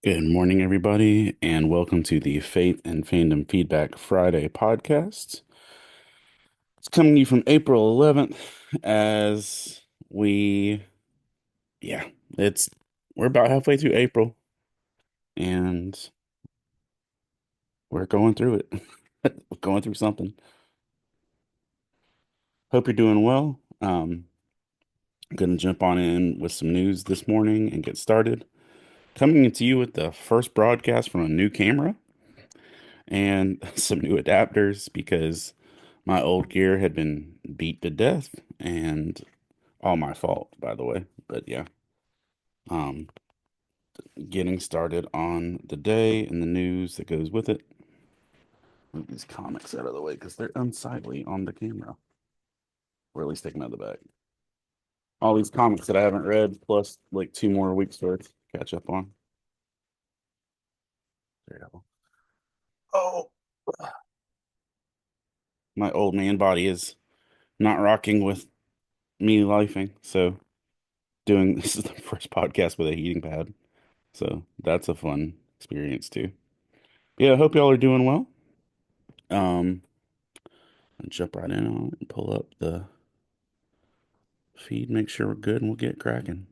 Good morning, everybody, and welcome to the Faith and Fandom Feedback Friday podcast. It's coming to you from April 11th as we, yeah, it's we're about halfway through April and we're going through it. We're going through something. Hope you're doing well. I'm gonna jump on in with some news this morning and get started. Coming to you with the first broadcast from a new camera and some new adapters because my old gear had been beat to death and all my fault, by the way. But yeah, um, getting started on the day and the news that goes with it. Move these comics out of the way because they're unsightly on the camera, or at least take them out of the bag. All these comics that I haven't read, plus like 2 more weeks worth, to catch up on. There you go. Oh, my old man body is not rocking with me lifing. So doing this is the first podcast with a heating pad. So that's a fun experience too. Yeah, I hope y'all are doing well. And jump right in on it and pull up the feed, make sure we're good, and we'll get cracking.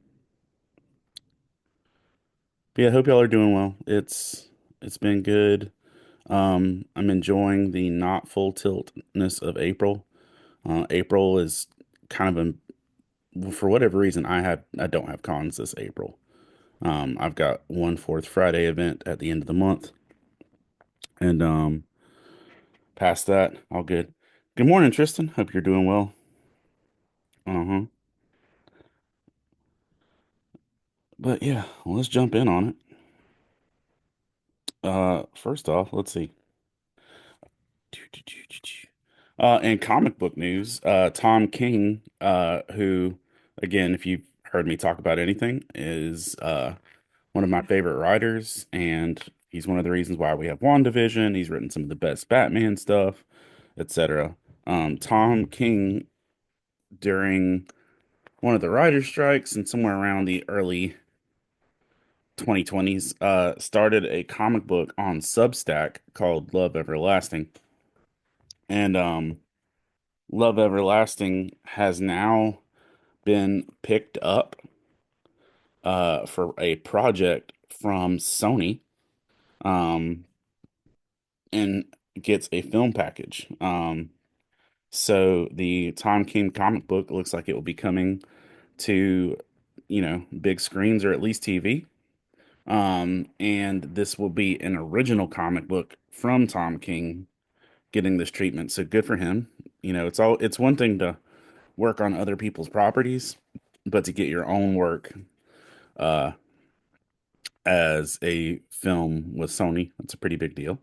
But yeah, I hope y'all are doing well. It's been good. I'm enjoying the not full tiltness of April. April is kind of for whatever reason I don't have cons this April. I've got one Fourth Friday event at the end of the month, and past that, all good. Good morning, Tristan. Hope you're doing well. Uh-huh. But yeah, well, let's jump in on it. First off, let's see. In comic book news, Tom King, who, again, if you've heard me talk about anything, is one of my favorite writers, and he's one of the reasons why we have WandaVision. He's written some of the best Batman stuff, etc. Tom King, during one of the writer strikes and somewhere around the early 2020s, started a comic book on Substack called Love Everlasting. And Love Everlasting has now been picked up for a project from Sony, um, and gets a film package. So the Tom King comic book looks like it will be coming to, big screens or at least TV. And this will be an original comic book from Tom King getting this treatment. So good for him. It's one thing to work on other people's properties, but to get your own work uh as a film with Sony, that's a pretty big deal.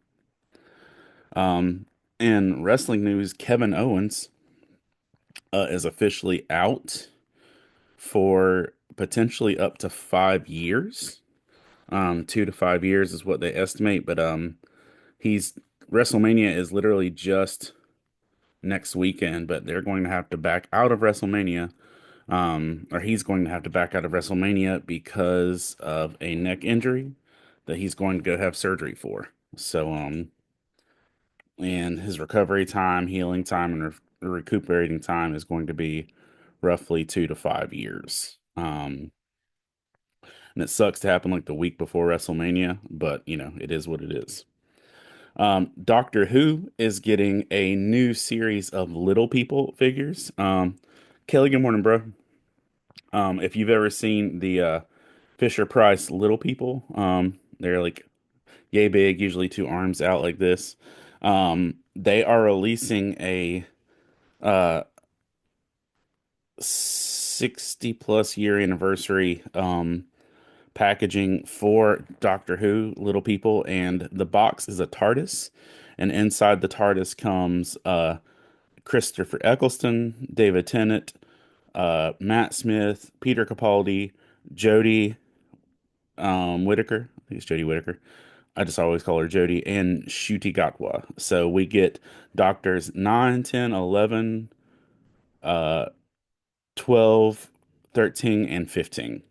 Um in wrestling news, Kevin Owens is officially out for potentially up to 5 years. 2 to 5 years is what they estimate, but he's WrestleMania is literally just next weekend, but they're going to have to back out of WrestleMania, or he's going to have to back out of WrestleMania because of a neck injury that he's going to go have surgery for. So, and his recovery time, healing time, and recuperating time is going to be roughly 2 to 5 years. And it sucks to happen like the week before WrestleMania, but it is what it is. Doctor Who is getting a new series of Little People figures. Kelly, good morning, bro. If you've ever seen the Fisher Price Little People, they're like yay big, usually two arms out like this. They are releasing a uh 60 plus year anniversary packaging for Doctor Who Little People, and the box is a TARDIS, and inside the TARDIS comes Christopher Eccleston, David Tennant, Matt Smith, Peter Capaldi, Jodie Whittaker. I think it's Jodie Whittaker. I just always call her Jodie, and Shuti Gatwa. So we get Doctors 9, 10, 11, uh, 12, 13, and 15.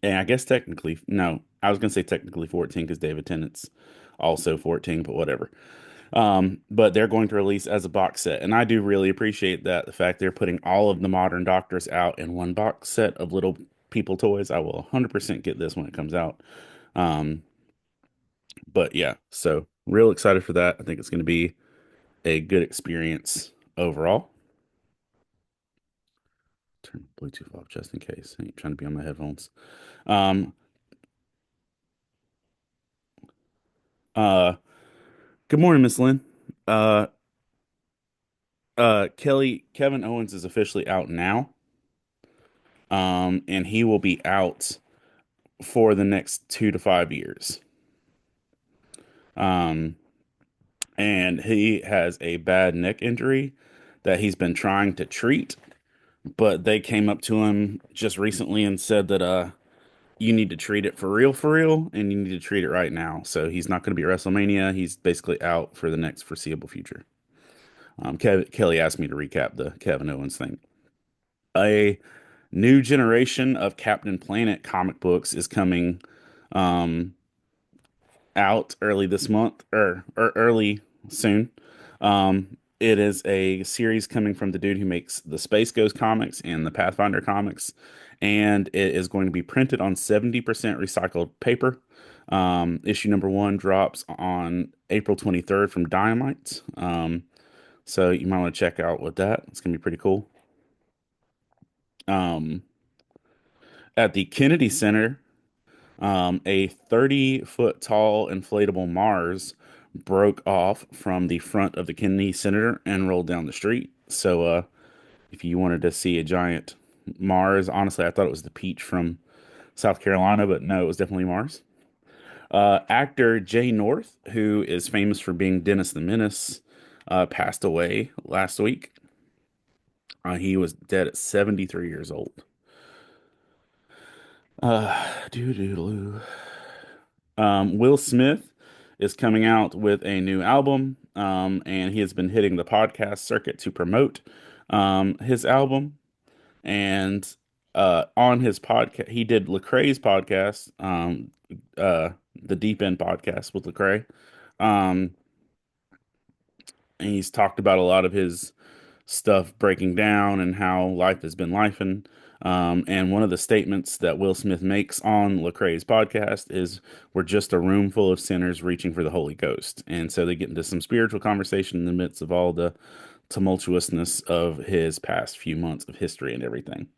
And I guess technically, no. I was gonna say technically 14 because David Tennant's also 14, but whatever. But they're going to release as a box set, and I do really appreciate that the fact they're putting all of the modern Doctors out in one box set of little people toys. I will 100% get this when it comes out. Um, but yeah, so real excited for that. I think it's going to be a good experience overall. Turn Bluetooth off just in case. I ain't trying to be on my headphones. Um, uh, Good morning, Miss Lynn. Uh, Kevin Owens is officially out now. And he will be out for the next 2 to 5 years. Um, and he has a bad neck injury that he's been trying to treat, but they came up to him just recently and said that you need to treat it for real, and you need to treat it right now. So he's not going to be at WrestleMania. He's basically out for the next foreseeable future. Kelly asked me to recap the Kevin Owens thing. A new generation of Captain Planet comic books is coming um, out early this month or early soon. It is a series coming from the dude who makes the Space Ghost comics and the Pathfinder comics, and it is going to be printed on 70% recycled paper. Issue number one drops on April 23rd from Dynamite. So you might want to check out with that. It's gonna be pretty cool. Um, at the Kennedy Center, a 30-foot tall inflatable Mars broke off from the front of the Kennedy Center and rolled down the street. So, if you wanted to see a giant Mars, honestly, I thought it was the Peach from South Carolina, but no, it was definitely Mars. Actor Jay North, who is famous for being Dennis the Menace, passed away last week. He was dead at 73 years old. Doo doo doo. Will Smith is coming out with a new album, and he has been hitting the podcast circuit to promote his album. And on his podcast, he did Lecrae's podcast, the Deep End podcast with Lecrae. Um, and he's talked about a lot of his stuff breaking down and how life has been lifing. And one of the statements that Will Smith makes on Lecrae's podcast is, "We're just a room full of sinners reaching for the Holy Ghost." And so they get into some spiritual conversation in the midst of all the tumultuousness of his past few months of history and everything.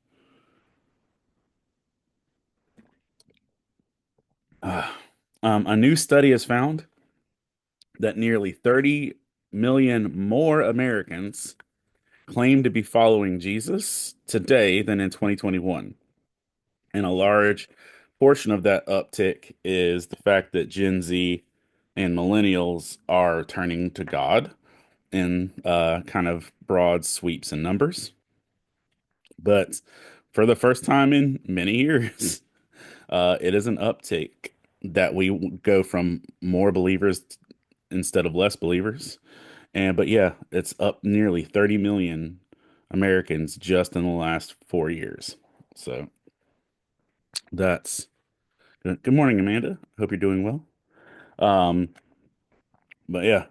Uh, a new study has found that nearly 30 million more Americans claim to be following Jesus today than in 2021. And a large portion of that uptick is the fact that Gen Z and millennials are turning to God in kind of broad sweeps and numbers. But for the first time in many years, it is an uptick that we go from more believers instead of less believers. And but yeah, it's up nearly 30 million Americans just in the last 4 years. So that's good. Good morning, Amanda. Hope you're doing well. Um, but yeah,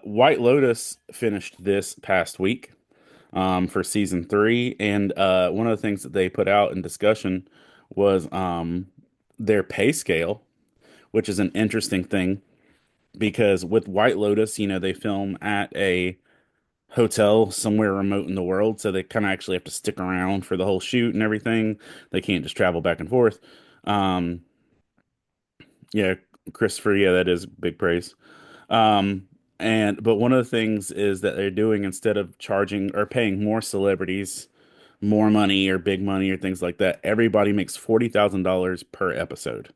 White Lotus finished this past week for season three, and one of the things that they put out in discussion was their pay scale, which is an interesting thing because with White Lotus, they film at a hotel somewhere remote in the world, so they kind of actually have to stick around for the whole shoot and everything. They can't just travel back and forth. Um, yeah, Christopher, yeah, that is big praise. Um, and but one of the things is that they're doing instead of charging or paying more celebrities more money or big money or things like that, everybody makes $40,000 per episode.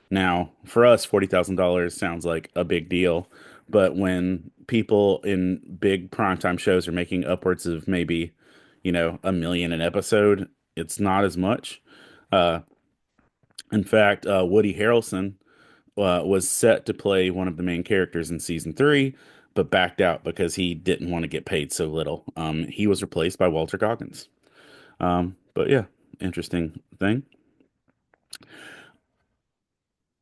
Now, for us, $40,000 sounds like a big deal, but when people in big primetime shows are making upwards of maybe, a million an episode, it's not as much. Uh, in fact, Woody Harrelson was set to play one of the main characters in season three, but backed out because he didn't want to get paid so little. He was replaced by Walter Goggins. But yeah, interesting thing.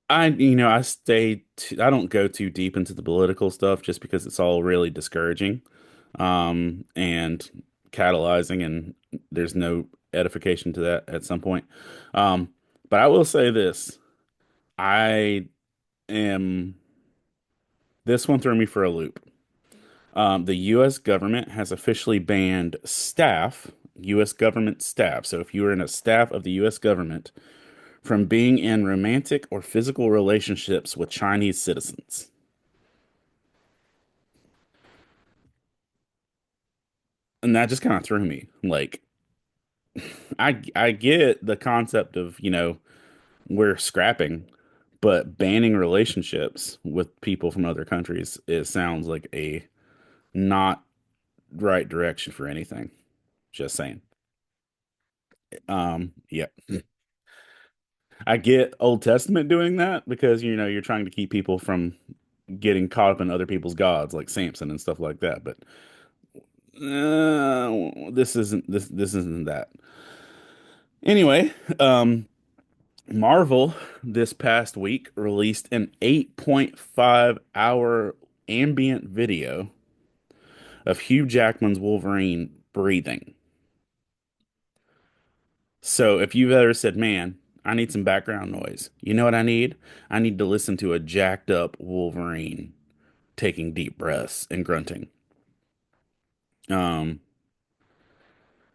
I I don't go too deep into the political stuff just because it's all really discouraging, and catalyzing, and there's no edification to that at some point. Um, but I will say this. I am This one threw me for a loop. The U.S. government has officially banned U.S. government staff. So if you are in a staff of the U.S. government, from being in romantic or physical relationships with Chinese citizens. And that just kind of threw me. Like, I get the concept of, we're scrapping, but banning relationships with people from other countries, it sounds like a not right direction for anything. Just saying. Yeah. I get Old Testament doing that because you're trying to keep people from getting caught up in other people's gods like Samson and stuff like that. But this isn't that. Anyway, Marvel this past week released an 8.5 hour ambient video of Hugh Jackman's Wolverine breathing. So if you've ever said, "Man, I need some background noise," you know what I need? I need to listen to a jacked up Wolverine taking deep breaths and grunting. Um,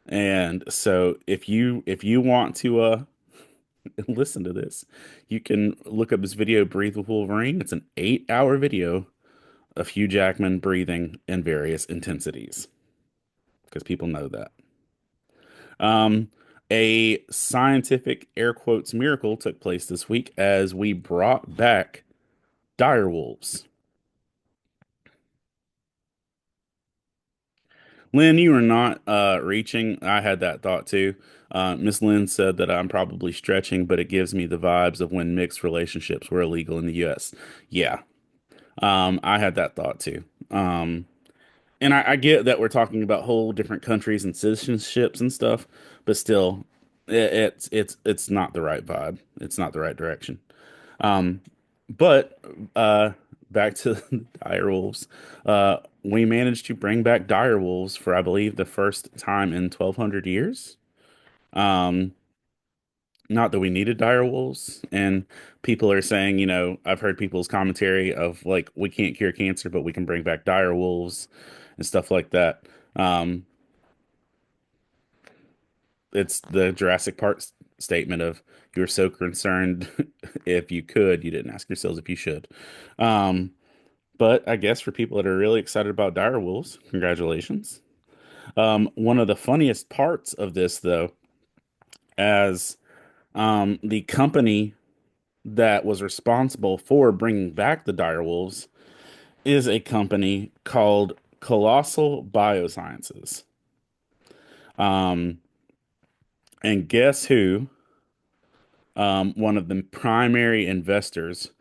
and so if you want to listen to this, you can look up this video, Breathe with Wolverine. It's an 8 hour video of Hugh Jackman breathing in various intensities because people know that. Um, a scientific air quotes miracle took place this week as we brought back dire wolves. Lynn, you are not reaching. I had that thought too. Miss Lynn said that I'm probably stretching, but it gives me the vibes of when mixed relationships were illegal in the US. Yeah, I had that thought too. And I get that we're talking about whole different countries and citizenships and stuff, but still, it's not the right vibe. It's not the right direction. Um, but uh, back to the dire wolves. We managed to bring back dire wolves for, I believe, the first time in 1,200 years. Um, Not that we needed dire wolves, and people are saying, I've heard people's commentary of like, we can't cure cancer, but we can bring back dire wolves and stuff like that. Um, it's the Jurassic Park statement of you're so concerned if you could, you didn't ask yourselves if you should. Um, but I guess for people that are really excited about dire wolves, congratulations. One of the funniest parts of this, though, as the company that was responsible for bringing back the dire wolves is a company called Colossal Biosciences. Um, and guess who? One of the primary investors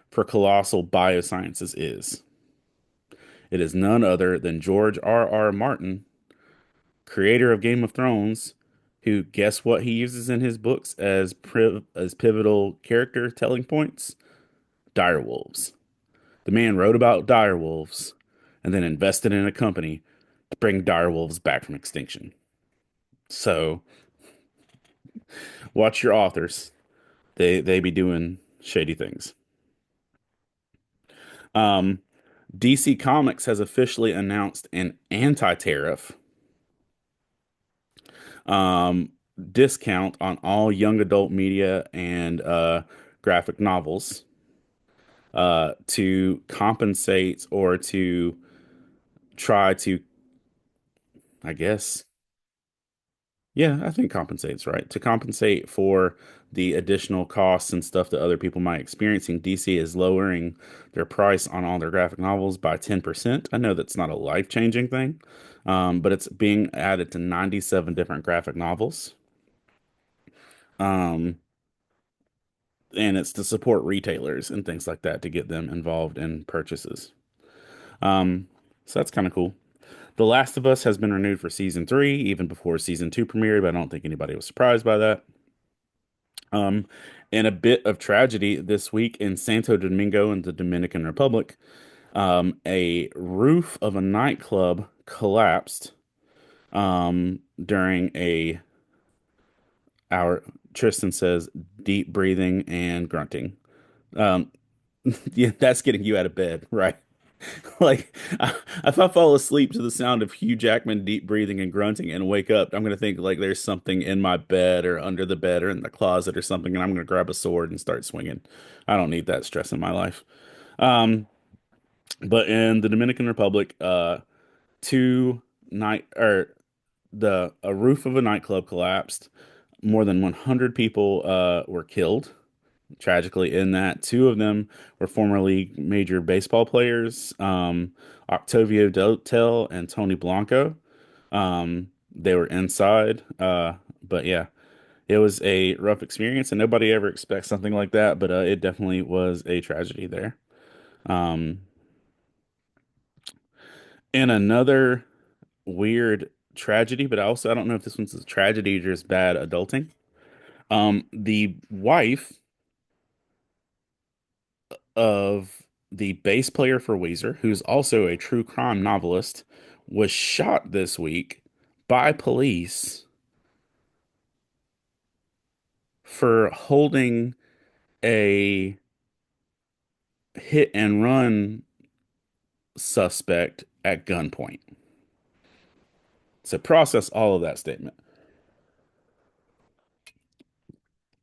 for Colossal Biosciences is. It is none other than George R. R. Martin, creator of Game of Thrones, who guess what he uses in his books as pivotal character telling points? Direwolves. The man wrote about direwolves and then invested in a company to bring direwolves back from extinction. So watch your authors. They be doing shady things. Um, DC Comics has officially announced an anti-tariff um, discount on all young adult media and graphic novels to compensate or to try to, I guess, yeah, I think compensates, right? To compensate for the additional costs and stuff that other people might experiencing, DC is lowering their price on all their graphic novels by 10%. I know that's not a life-changing thing, but it's being added to 97 different graphic novels. Um, and it's to support retailers and things like that to get them involved in purchases. Um, so that's kind of cool. The Last of Us has been renewed for season 3, even before season 2 premiered, but I don't think anybody was surprised by that. Um, and a bit of tragedy this week in Santo Domingo in the Dominican Republic. A roof of a nightclub collapsed during a our Tristan says deep breathing and grunting. Um, yeah, that's getting you out of bed, right? Like, if I fall asleep to the sound of Hugh Jackman deep breathing and grunting and wake up, I'm gonna think like there's something in my bed or under the bed or in the closet or something, and I'm gonna grab a sword and start swinging. I don't need that stress in my life. Um, but in the Dominican Republic, two night or the a roof of a nightclub collapsed. More than 100 people were killed tragically in that. Two of them were formerly major baseball players, Octavio Dotel and Tony Blanco. They were inside, but yeah, it was a rough experience, and nobody ever expects something like that, but it definitely was a tragedy there. Um, and another weird tragedy, but I don't know if this one's a tragedy or just bad adulting. The wife of the bass player for Weezer, who's also a true crime novelist, was shot this week by police for holding a hit and run suspect at gunpoint. So process all of that statement.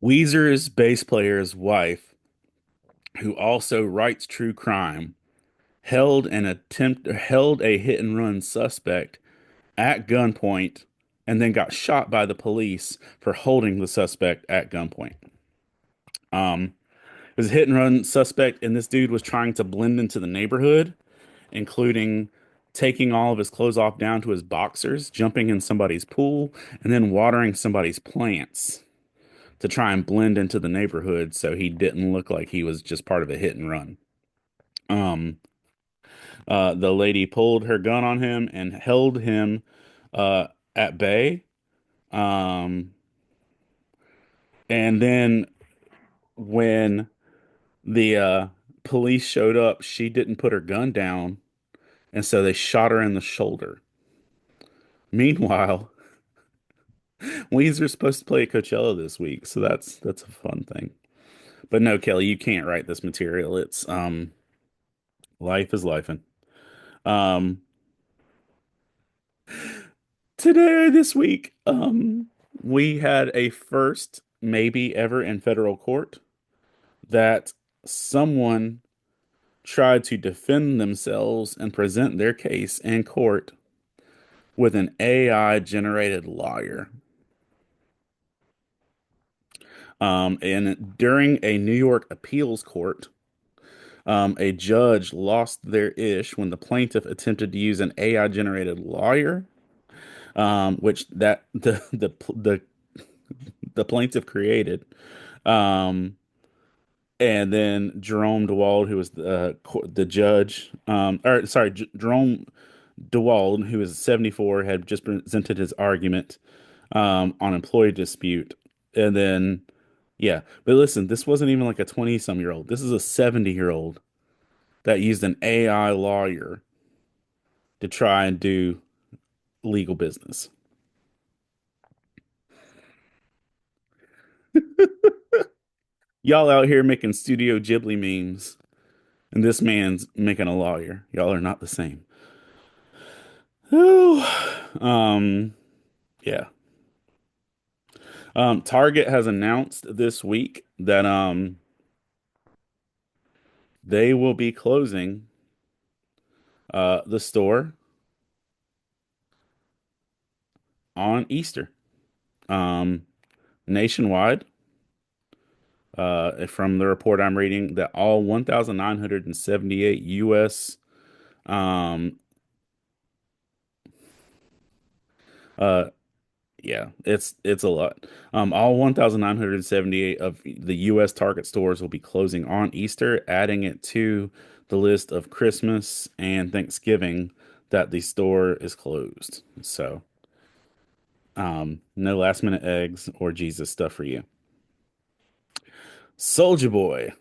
Weezer's bass player's wife, who also writes true crime, held a hit and run suspect at gunpoint and then got shot by the police for holding the suspect at gunpoint. It was a hit and run suspect, and this dude was trying to blend into the neighborhood, including taking all of his clothes off down to his boxers, jumping in somebody's pool, and then watering somebody's plants to try and blend into the neighborhood so he didn't look like he was just part of a hit and run. Um, the lady pulled her gun on him and held him uh, at bay. Um, and then when the police showed up, she didn't put her gun down, and so they shot her in the shoulder. Meanwhile, Weezer's supposed to play at Coachella this week, so that's a fun thing. But no, Kelly, you can't write this material. It's life is lifing. Um, today this week, we had a first maybe ever in federal court that someone tried to defend themselves and present their case in court with an AI generated lawyer. And during a New York appeals court, a judge lost their ish when the plaintiff attempted to use an AI generated lawyer, which that the plaintiff created. Um, and then Jerome DeWald, who was the judge, or sorry, Jerome DeWald, who is 74, had just presented his argument on employee dispute. And then, yeah, but listen, this wasn't even like a 20 some year old. This is a 70-year-old that used an AI lawyer to try and do legal business. Y'all out here making Studio Ghibli memes, and this man's making a lawyer. Y'all are not the same. um, yeah. Target has announced this week that they will be closing the store on Easter. Um, nationwide, from the report I'm reading, that all 1,978 U.S. Um, uh, yeah, it's a lot. All 1,978 of the U.S. Target stores will be closing on Easter, adding it to the list of Christmas and Thanksgiving that the store is closed. So, no last minute eggs or Jesus stuff for you. Soldier Boy.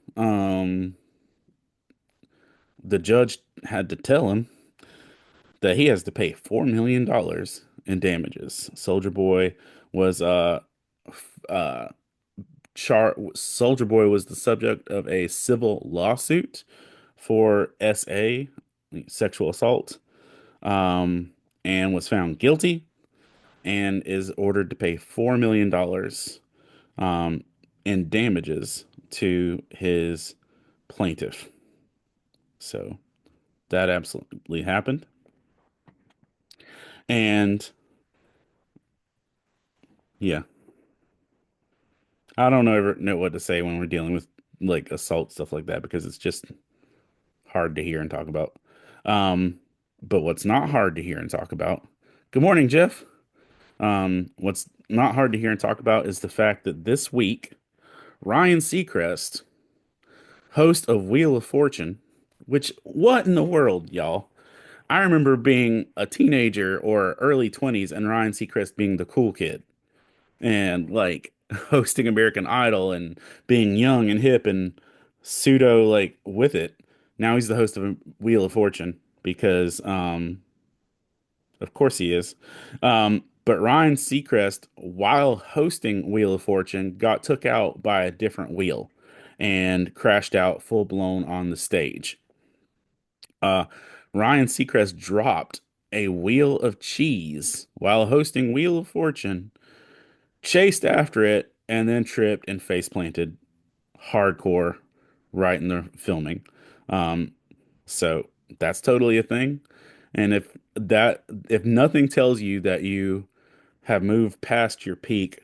The judge had to tell him that he has to pay $4 million in damages. Soldier Boy was uh Soldier Boy was the subject of a civil lawsuit for SA, sexual assault, um, and was found guilty and is ordered to pay $4 million in damages to his plaintiff. So that absolutely happened. And yeah, I don't ever know what to say when we're dealing with like assault stuff like that because it's just hard to hear and talk about. Um, but what's not hard to hear and talk about, good morning, Jeff. What's not hard to hear and talk about is the fact that this week, Ryan Seacrest, host of Wheel of Fortune, which, what in the world, y'all? I remember being a teenager or early 20s and Ryan Seacrest being the cool kid and like hosting American Idol and being young and hip and pseudo like with it. Now he's the host of Wheel of Fortune because of course he is. But Ryan Seacrest, while hosting Wheel of Fortune, got took out by a different wheel and crashed out full blown on the stage. Uh, Ryan Seacrest dropped a wheel of cheese while hosting Wheel of Fortune, chased after it, and then tripped and face planted hardcore right in the filming. Um, so that's totally a thing. And if nothing tells you that you have moved past your peak,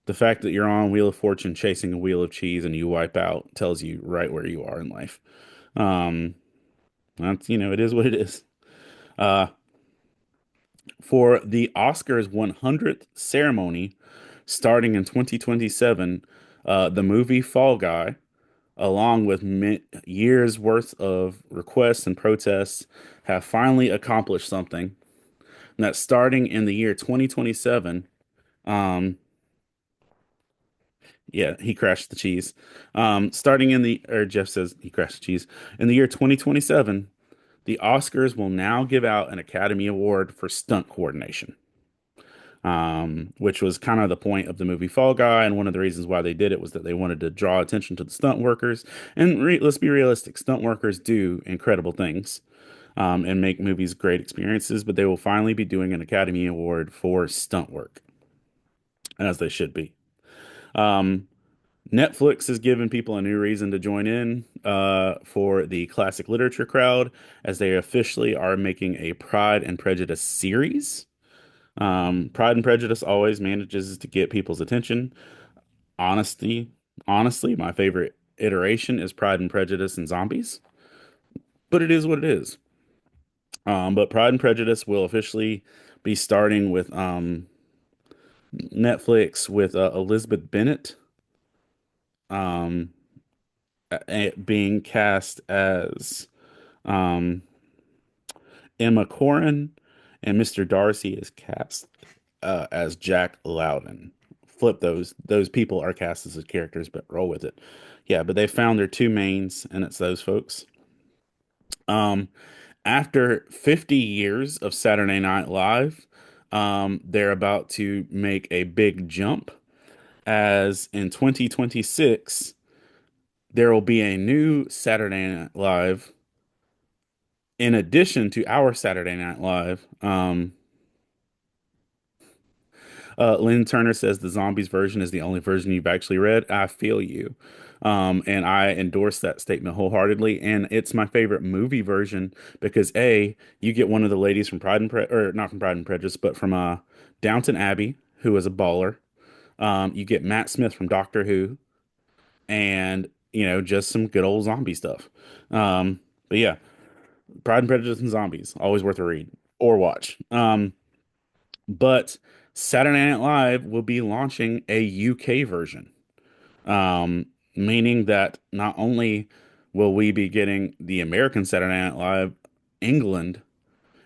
the fact that you're on Wheel of Fortune chasing a wheel of cheese and you wipe out tells you right where you are in life. Um, that's, it is what it is. Uh, for the Oscars 100th ceremony starting in 2027, the movie Fall Guy, along with years worth of requests and protests, have finally accomplished something. And that starting in the year 2027, um, yeah, he crashed the cheese. Or Jeff says he crashed the cheese. In the year 2027, the Oscars will now give out an Academy Award for stunt coordination, which was kind of the point of the movie Fall Guy. And one of the reasons why they did it was that they wanted to draw attention to the stunt workers. And let's be realistic, stunt workers do incredible things and make movies great experiences, but they will finally be doing an Academy Award for stunt work, as they should be. Um, Netflix has given people a new reason to join in for the classic literature crowd, as they officially are making a Pride and Prejudice series. Pride and Prejudice always manages to get people's attention. Honesty, honestly, my favorite iteration is Pride and Prejudice and Zombies, but it is what it is. But Pride and Prejudice will officially be starting with Netflix with Elizabeth Bennet um, being cast as um, Emma Corrin, and Mr. Darcy is cast as Jack Loudon. Flip those people are cast as the characters, but roll with it. Yeah, but they found their two mains, and it's those folks. Um, After 50 years of Saturday Night Live, they're about to make a big jump, as in 2026 there will be a new Saturday Night Live in addition to our Saturday Night Live. Lynn Turner says the zombies version is the only version you've actually read. I feel you. And I endorse that statement wholeheartedly. And it's my favorite movie version because A, you get one of the ladies from or not from Pride and Prejudice, but from Downton Abbey, who is a baller. You get Matt Smith from Doctor Who, and just some good old zombie stuff. But yeah, Pride and Prejudice and Zombies, always worth a read or watch. But Saturday Night Live will be launching a UK version, meaning that not only will we be getting the American Saturday Night Live England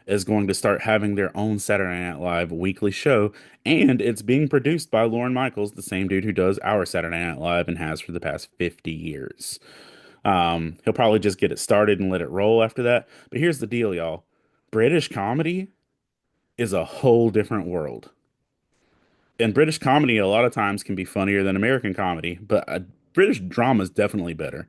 is going to start having their own Saturday Night Live weekly show, and it's being produced by Lorne Michaels, the same dude who does our Saturday Night Live and has for the past 50 years. He'll probably just get it started and let it roll after that. But here's the deal, y'all. British comedy is a whole different world. And British comedy a lot of times can be funnier than American comedy, but British drama is definitely better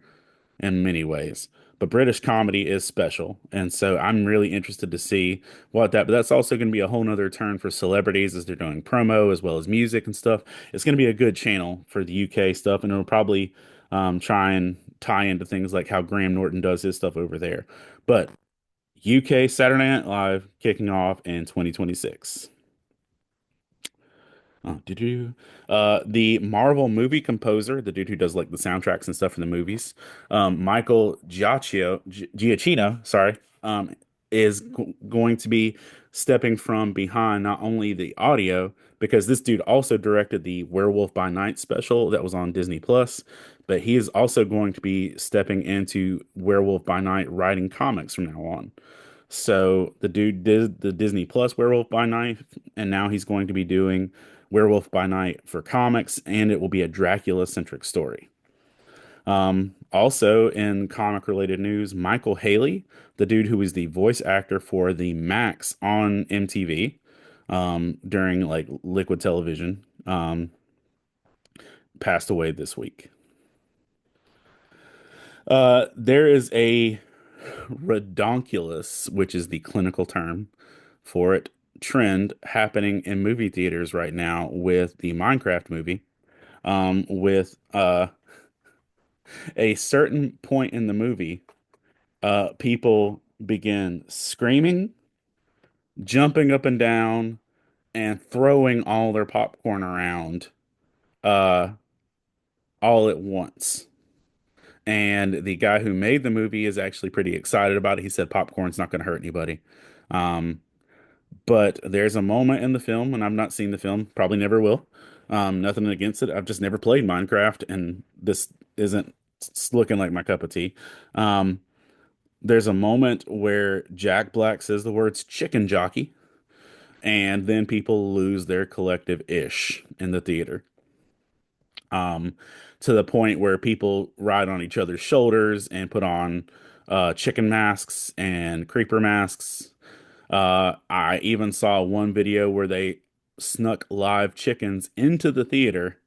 in many ways. But British comedy is special. And so I'm really interested to see but that's also going to be a whole nother turn for celebrities as they're doing promo as well as music and stuff. It's going to be a good channel for the UK stuff, and it'll probably try and tie into things like how Graham Norton does his stuff over there. But UK Saturday Night Live kicking off in 2026. The Marvel movie composer, the dude who does like the soundtracks and stuff for the movies, Michael Giacchino, sorry, is going to be stepping from behind not only the audio, because this dude also directed the Werewolf by Night special that was on Disney Plus, but he is also going to be stepping into Werewolf by Night writing comics from now on. So the dude did the Disney Plus Werewolf by Night, and now he's going to be doing Werewolf by Night for comics, and it will be a Dracula centric story. Also, in comic related news, Michael Haley, the dude who was the voice actor for the Max on MTV during like Liquid Television, passed away this week. There is a redonkulous, which is the clinical term for it, trend happening in movie theaters right now with the Minecraft movie. With a certain point in the movie, people begin screaming, jumping up and down, and throwing all their popcorn around uh, all at once. And the guy who made the movie is actually pretty excited about it. He said popcorn's not going to hurt anybody. Um, But there's a moment in the film, and I've not seen the film, probably never will. Nothing against it. I've just never played Minecraft, and this isn't looking like my cup of tea. Um, there's a moment where Jack Black says the words chicken jockey, and then people lose their collective ish in the theater. Um, to the point where people ride on each other's shoulders and put on chicken masks and creeper masks. I even saw one video where they snuck live chickens into the theater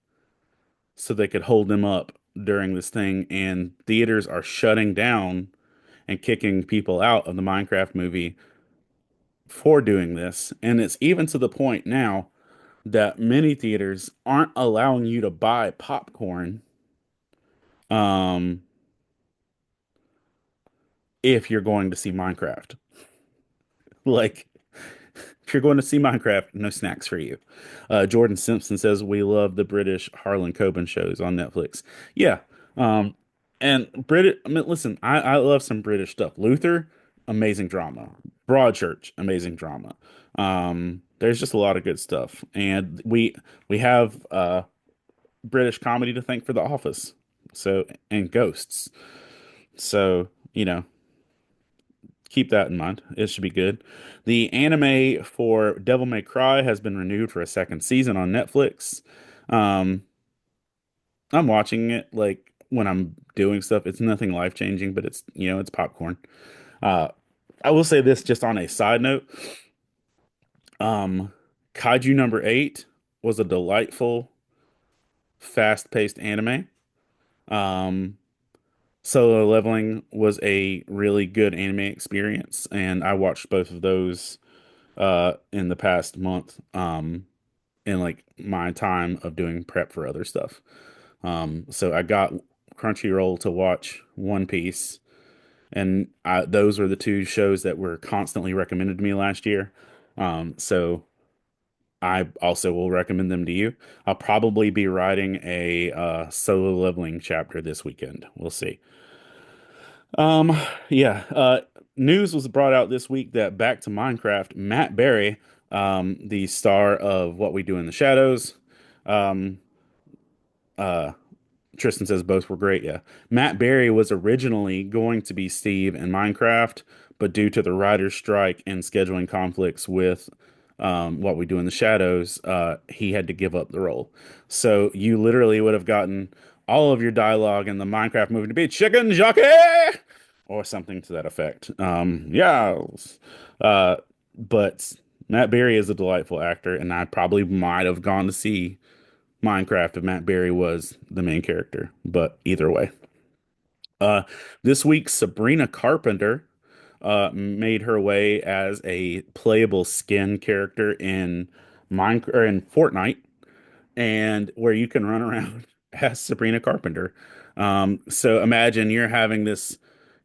so they could hold them up during this thing, and theaters are shutting down and kicking people out of the Minecraft movie for doing this. And it's even to the point now that many theaters aren't allowing you to buy popcorn um if you're going to see Minecraft. Like if you're going to see Minecraft, no snacks for you. Jordan Simpson says we love the British Harlan Coben shows on Netflix. Yeah, um, and British. I mean, listen, I love some British stuff. Luther, amazing drama. Broadchurch, amazing drama. There's just a lot of good stuff, and we have British comedy to thank for The Office, so and Ghosts. So keep that in mind. It should be good. The anime for Devil May Cry has been renewed for a second season on Netflix. Um, I'm watching it like when I'm doing stuff. It's nothing life changing, but it's popcorn. Uh, I will say this just on a side note. Um, Kaiju number 8 was a delightful, fast-paced anime. Um, Solo Leveling was a really good anime experience, and I watched both of those in the past month in like my time of doing prep for other stuff. So I got Crunchyroll to watch One Piece, and those were the two shows that were constantly recommended to me last year. So I also will recommend them to you. I'll probably be writing a Solo Leveling chapter this weekend. We'll see. Um, yeah. News was brought out this week that back to Minecraft, Matt Berry, the star of What We Do in the Shadows, um, uh, Tristan says both were great. Yeah. Matt Berry was originally going to be Steve in Minecraft, but due to the writer's strike and scheduling conflicts with What We Do in the Shadows, he had to give up the role. So you literally would have gotten all of your dialogue in the Minecraft movie to be chicken jockey or something to that effect. Yeah. Uh, but Matt Berry is a delightful actor, and I probably might have gone to see Minecraft if Matt Berry was the main character. But either way, uh, this week Sabrina Carpenter made her way as a playable skin character in Minecraft or in Fortnite, and where you can run around as Sabrina Carpenter. So imagine you're having this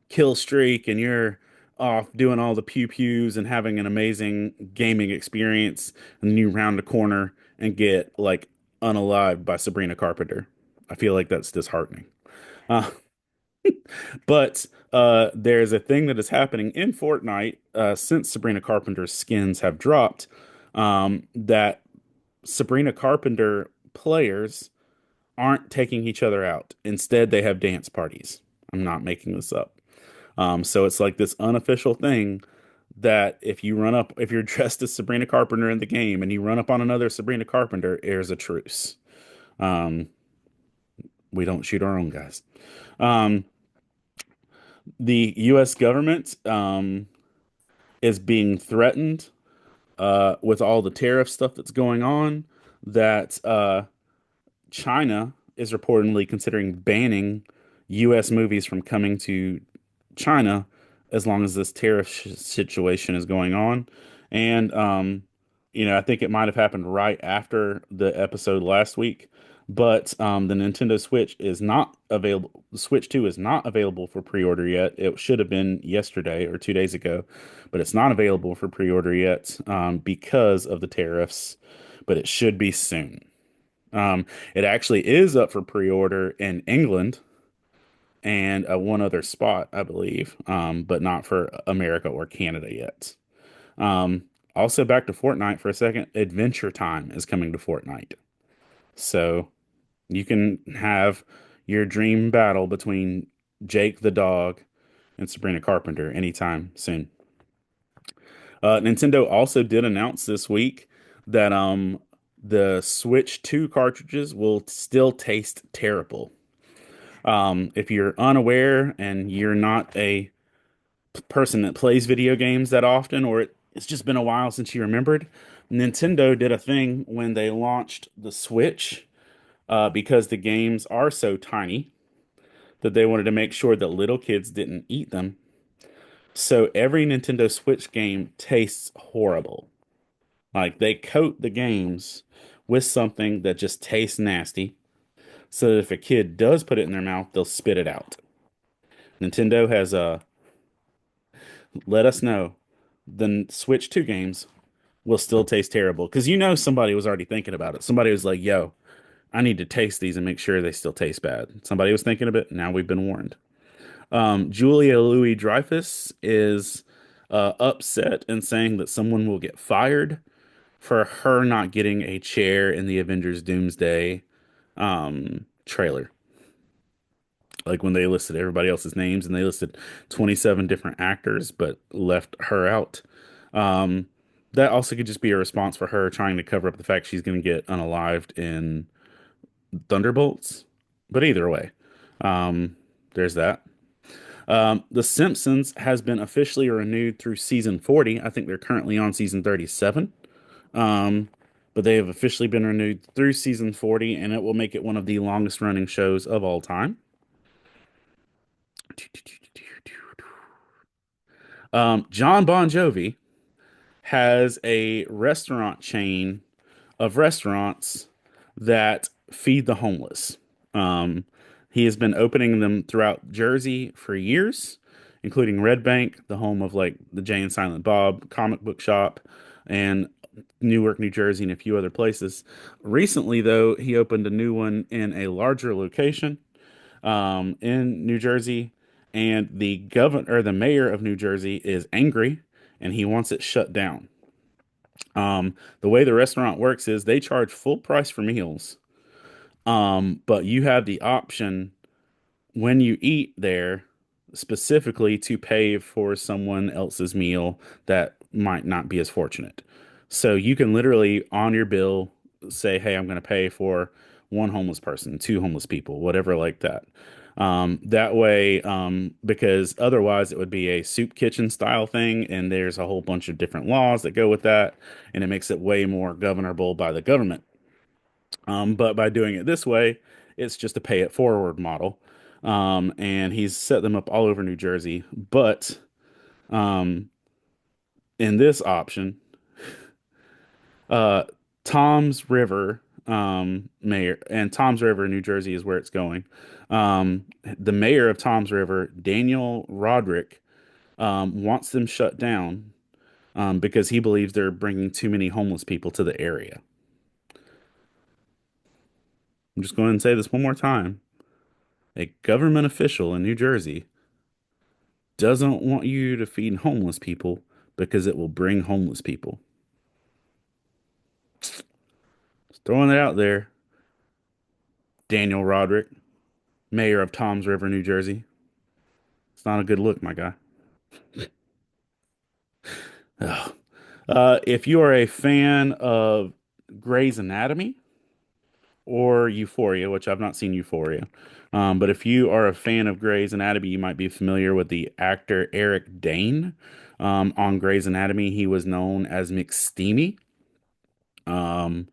kill streak and you're off doing all the pew pews and having an amazing gaming experience, and then you round a corner and get like unalived by Sabrina Carpenter. I feel like that's disheartening. Uh, but there's a thing that is happening in Fortnite since Sabrina Carpenter's skins have dropped, that Sabrina Carpenter players aren't taking each other out. Instead, they have dance parties. I'm not making this up. So it's like this unofficial thing that if you're dressed as Sabrina Carpenter in the game and you run up on another Sabrina Carpenter, there's a truce. Um, we don't shoot our own guys. Um, the U.S. government is being threatened with all the tariff stuff that's going on. That China is reportedly considering banning U.S. movies from coming to China as long as this tariff situation is going on. And, I think it might have happened right after the episode last week. But the Nintendo Switch is not available. The Switch 2 is not available for pre-order yet. It should have been yesterday or 2 days ago, but it's not available for pre-order yet because of the tariffs. But it should be soon. It actually is up for pre-order in England and one other spot, I believe, but not for America or Canada yet. Um, Also, back to Fortnite for a second. Adventure Time is coming to Fortnite, so you can have your dream battle between Jake the dog and Sabrina Carpenter anytime soon. Nintendo also did announce this week that the Switch 2 cartridges will still taste terrible. If you're unaware and you're not a person that plays video games that often, or it's just been a while since you remembered, Nintendo did a thing when they launched the Switch because the games are so tiny that they wanted to make sure that little kids didn't eat them. So every Nintendo Switch game tastes horrible. Like they coat the games with something that just tastes nasty, so that if a kid does put it in their mouth, they'll spit it out. Nintendo has let us know the Switch 2 games will still taste terrible because somebody was already thinking about it. Somebody was like, "Yo, I need to taste these and make sure they still taste bad." Somebody was thinking of it. Now we've been warned. Julia Louis-Dreyfus is upset and saying that someone will get fired for her not getting a chair in the Avengers Doomsday trailer. Like when they listed everybody else's names and they listed 27 different actors, but left her out. Um, that also could just be a response for her trying to cover up the fact she's going to get unalived in Thunderbolts. But either way, there's that. The Simpsons has been officially renewed through season 40. I think they're currently on season 37. Um, but they have officially been renewed through season 40, and it will make it one of the longest running shows of all time. John Bon Jovi has a restaurant chain of restaurants that feed the homeless. Um, he has been opening them throughout Jersey for years, including Red Bank, the home of like the Jay and Silent Bob comic book shop, and Newark, New Jersey, and a few other places. Recently, though, he opened a new one in a larger location in New Jersey, and the governor or the mayor of New Jersey is angry and he wants it shut down. The way the restaurant works is they charge full price for meals, But you have the option when you eat there specifically to pay for someone else's meal that might not be as fortunate. So you can literally on your bill say, "Hey, I'm going to pay for one homeless person, two homeless people, whatever like that." That way, because otherwise it would be a soup kitchen style thing, and there's a whole bunch of different laws that go with that, and it makes it way more governable by the government. But by doing it this way, it's just a pay it forward model. And he's set them up all over New Jersey. But um, in this option, uh, Tom's River, mayor, and Tom's River, New Jersey is where it's going. The mayor of Tom's River, Daniel Roderick, wants them shut down because he believes they're bringing too many homeless people to the area. I'm just going to say this one more time. A government official in New Jersey doesn't want you to feed homeless people because it will bring homeless people. Just throwing it out there. Daniel Roderick, mayor of Toms River, New Jersey. It's not a good look, my guy. Ugh. If you are a fan of Grey's Anatomy or Euphoria, which I've not seen Euphoria, but if you are a fan of Grey's Anatomy, you might be familiar with the actor Eric Dane. On Grey's Anatomy, he was known as McSteamy. Um,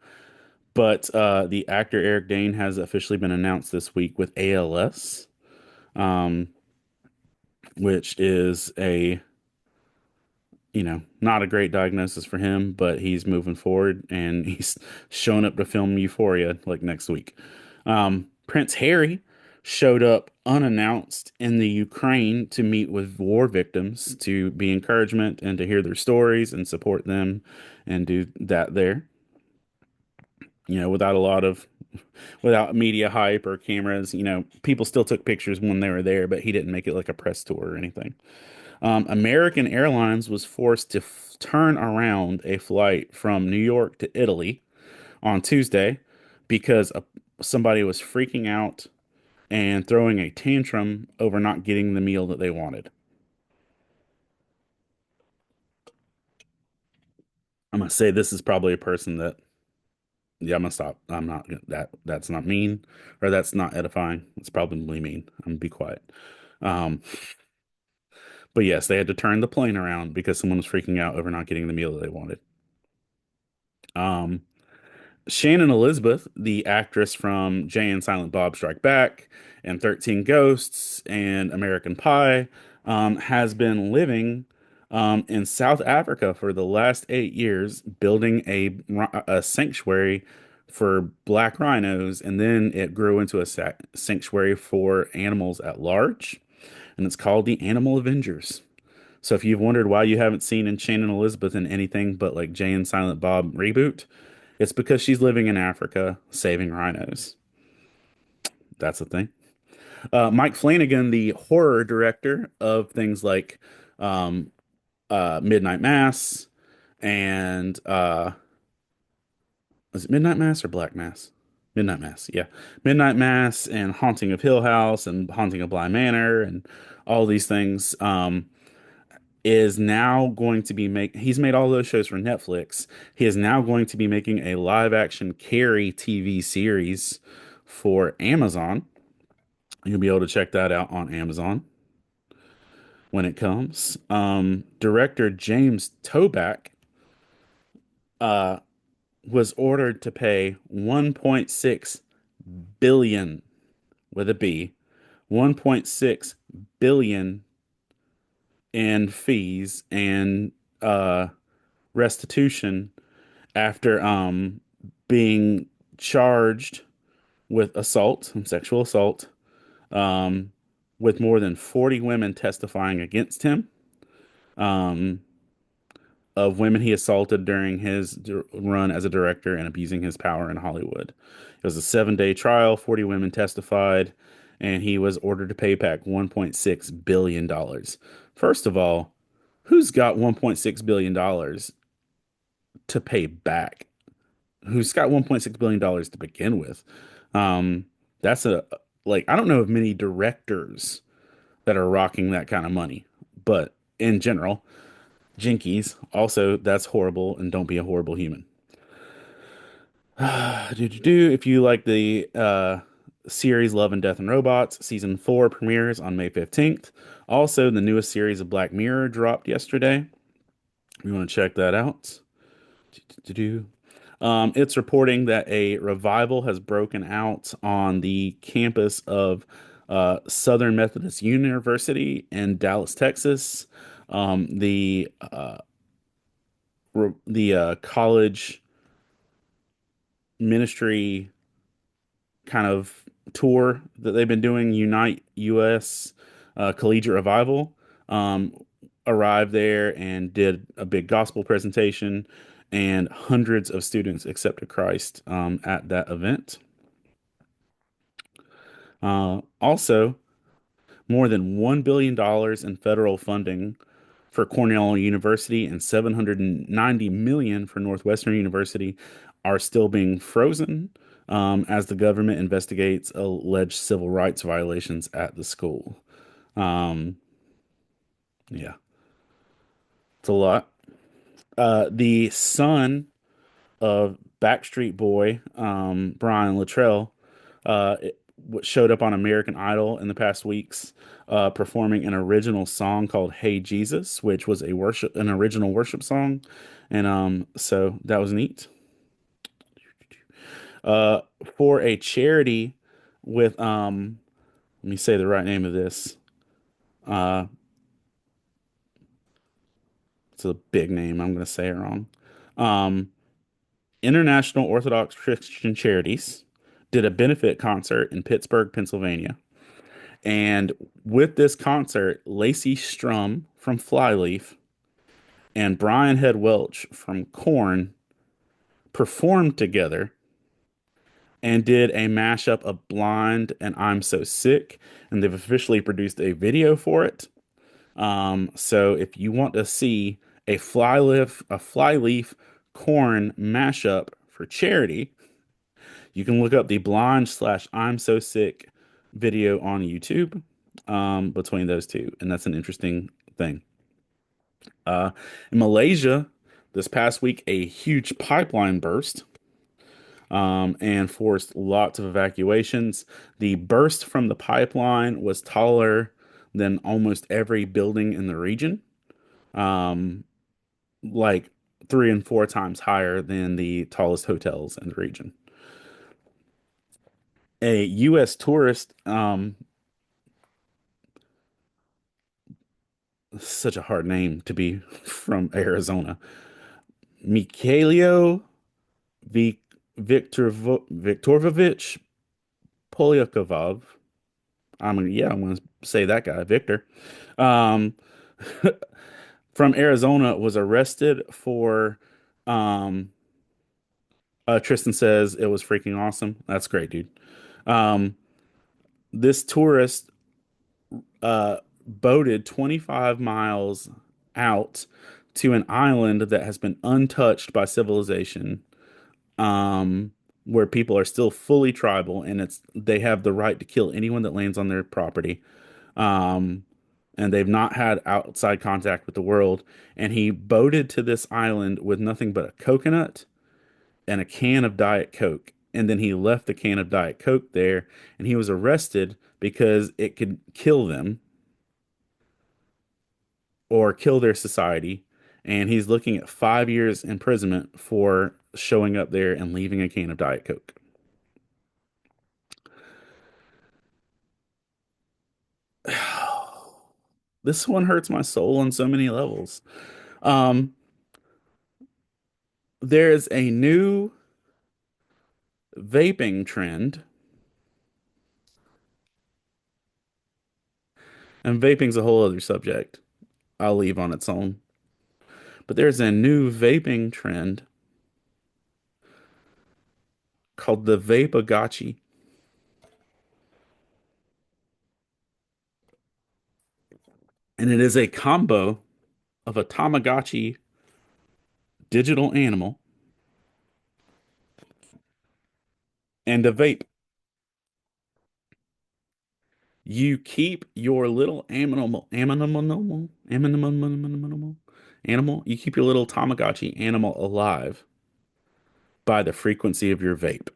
But the actor Eric Dane has officially been announced this week with ALS, um, which is a, not a great diagnosis for him, but he's moving forward and he's showing up to film Euphoria like next week. Prince Harry showed up unannounced in the Ukraine to meet with war victims to be encouragement and to hear their stories and support them and do that there. Without a lot of without media hype or cameras. People still took pictures when they were there, but he didn't make it like a press tour or anything. American Airlines was forced to turn around a flight from New York to Italy on Tuesday because somebody was freaking out and throwing a tantrum over not getting the meal that they wanted. I'm gonna say this is probably a person that, yeah, I'm gonna stop. I'm not that. That's not mean, or that's not edifying. It's probably mean. I'm gonna be quiet. Um, But yes, they had to turn the plane around because someone was freaking out over not getting the meal that they wanted. Um, Shannon Elizabeth, the actress from Jay and Silent Bob Strike Back and 13 Ghosts and American Pie, has been living in South Africa for the last 8 years, building a sanctuary for black rhinos, and then it grew into a sanctuary for animals at large, and it's called the Animal Avengers. So if you've wondered why you haven't seen Shannon Elizabeth in anything but like Jay and Silent Bob reboot, it's because she's living in Africa saving rhinos. That's the thing. Mike Flanagan, the horror director of things like um, Midnight Mass and was it Midnight Mass or Black Mass? Midnight Mass, yeah. Midnight Mass and Haunting of Hill House and Haunting of Bly Manor and all these things. Is now going to be he's made all those shows for Netflix. He is now going to be making a live action Carrie TV series for Amazon. You'll be able to check that out on Amazon when it comes. Director James Toback uh, was ordered to pay 1.6 billion with a B, 1.6 billion in fees and restitution after being charged with assault and sexual assault, um, with more than 40 women testifying against him, um, of women he assaulted during his run as a director and abusing his power in Hollywood. It was a 7-day trial, 40 women testified, and he was ordered to pay back $1.6 billion. First of all, who's got $1.6 billion to pay back? Who's got $1.6 billion to begin with? Um, that's a like I don't know of many directors that are rocking that kind of money, but in general, Jinkies also that's horrible and don't be a horrible human. If you like the series Love and Death and Robots, season 4 premieres on May 15th. Also, the newest series of Black Mirror dropped yesterday. You want to check that out? Do-do-do. It's reporting that a revival has broken out on the campus of Southern Methodist University in Dallas, Texas. The college ministry kind of tour that they've been doing, Unite US Collegiate Revival, um, arrived there and did a big gospel presentation, and hundreds of students accepted Christ at that event. Also, more than $1 billion in federal funding for Cornell University and 790 million for Northwestern University are still being frozen as the government investigates alleged civil rights violations at the school. Um, yeah, it's a lot. The son of Backstreet Boy, Brian Luttrell, showed up on American Idol in the past weeks, performing an original song called "Hey Jesus," which was an original worship song, and so that was neat. Uh, for a charity with let me say the right name of this. Uh, it's a big name. I'm gonna say it wrong. Um, International Orthodox Christian Charities did a benefit concert in Pittsburgh, Pennsylvania. And with this concert, Lacey Strum from Flyleaf and Brian Head Welch from Korn performed together and did a mashup of Blind and I'm So Sick. And they've officially produced a video for it. So if you want to see a Flyleaf Korn mashup for charity, you can look up the Blind slash I'm So Sick video on YouTube between those two. And that's an interesting thing. Uh, in Malaysia, this past week, a huge pipeline burst and forced lots of evacuations. The burst from the pipeline was taller than almost every building in the region, um, like 3 and 4 times higher than the tallest hotels in the region. A U.S. tourist, such a hard name to be from Arizona, Mikhailo V. Viktorovich Polyakov. I'm gonna say that guy, Victor, um, from Arizona, was arrested for. Um, Tristan says it was freaking awesome. That's great, dude. Um, this tourist boated 25 miles out to an island that has been untouched by civilization, um, where people are still fully tribal, and they have the right to kill anyone that lands on their property. Um, and they've not had outside contact with the world. And he boated to this island with nothing but a coconut and a can of Diet Coke. And then he left the can of Diet Coke there, and he was arrested because it could kill them or kill their society. And he's looking at 5 years imprisonment for showing up there and leaving a can of Diet Coke. This one hurts my soul on so many levels. Um, there's a new vaping trend, and vaping's a whole other subject I'll leave on its own. But there's a new vaping trend called the Vapagachi, and it is a combo of a Tamagotchi digital animal and a vape. You keep your little animal. You keep your little Tamagotchi animal alive by the frequency of your vape.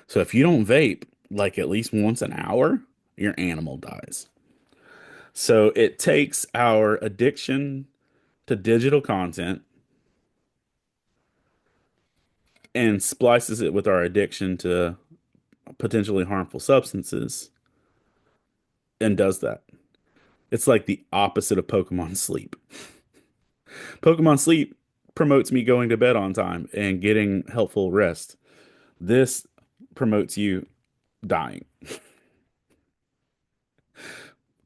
So if you don't vape like at least once an hour, your animal dies. So it takes our addiction to digital content and splices it with our addiction to potentially harmful substances and does that. It's like the opposite of Pokemon Sleep. Pokemon Sleep promotes me going to bed on time and getting helpful rest. This promotes you dying.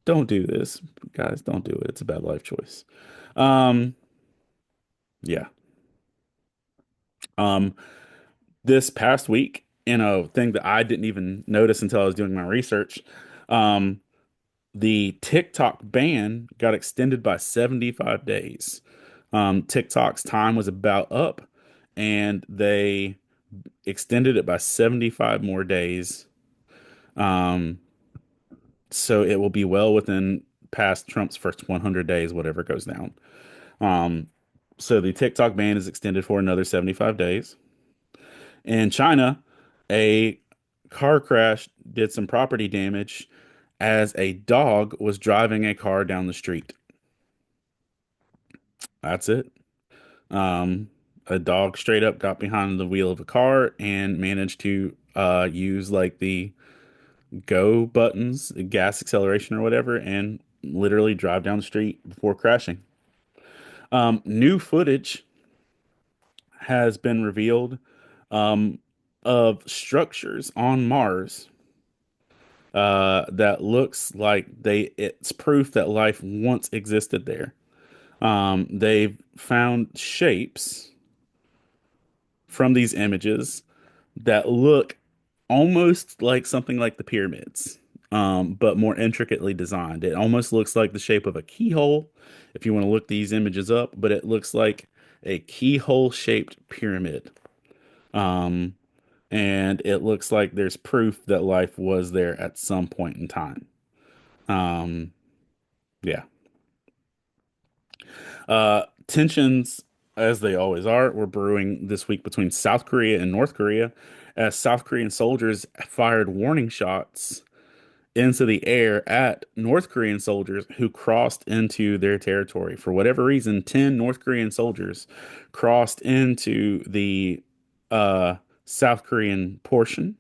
Don't do this, guys. Don't do it. It's a bad life choice. Um, yeah. Um, this past week, in a thing that I didn't even notice until I was doing my research, um, the TikTok ban got extended by 75 days. TikTok's time was about up, and they extended it by 75 more days. Um, so it will be well within past Trump's first 100 days, whatever goes down. Um, so the TikTok ban is extended for another 75 days. In China, a car crash did some property damage as a dog was driving a car down the street. That's it. A dog straight up got behind the wheel of a car and managed to use like the go buttons, gas acceleration or whatever, and literally drive down the street before crashing. New footage has been revealed um, of structures on Mars that looks like it's proof that life once existed there. They've found shapes from these images that look almost like something like the pyramids, but more intricately designed. It almost looks like the shape of a keyhole if you want to look these images up, but it looks like a keyhole shaped pyramid. Um, and it looks like there's proof that life was there at some point in time. Um, yeah. Tensions, as they always are, were brewing this week between South Korea and North Korea as South Korean soldiers fired warning shots into the air at North Korean soldiers who crossed into their territory. For whatever reason, 10 North Korean soldiers crossed into the South Korean portion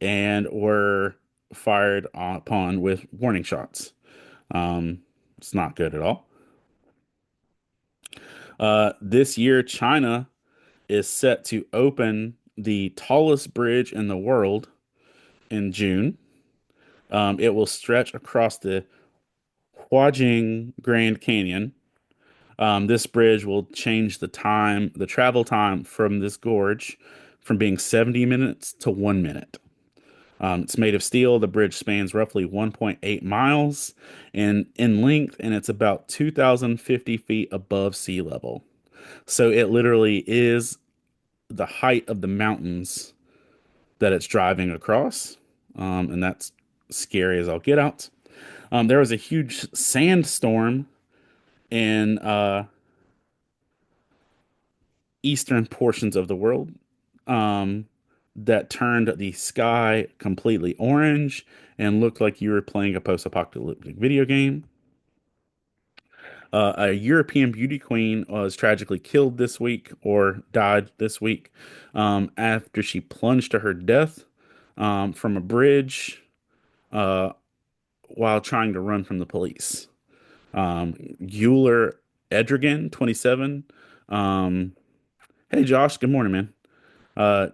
and were fired upon with warning shots. Um, it's not good at all. This year, China is set to open the tallest bridge in the world in June. It will stretch across the Huajing Grand Canyon. This bridge will change the travel time from this gorge from being 70 minutes to 1 minute. It's made of steel. The bridge spans roughly 1.8 miles in length, and it's about 2,050 feet above sea level. So it literally is the height of the mountains that it's driving across. And that's scary as I'll get out. There was a huge sandstorm in eastern portions of the world um, that turned the sky completely orange and looked like you were playing a post-apocalyptic video game. A European beauty queen was tragically killed this week or died this week after she plunged to her death from a bridge uh, while trying to run from the police. Euler Edrigan, 27. Um, hey, Josh. Good morning, man. Uh,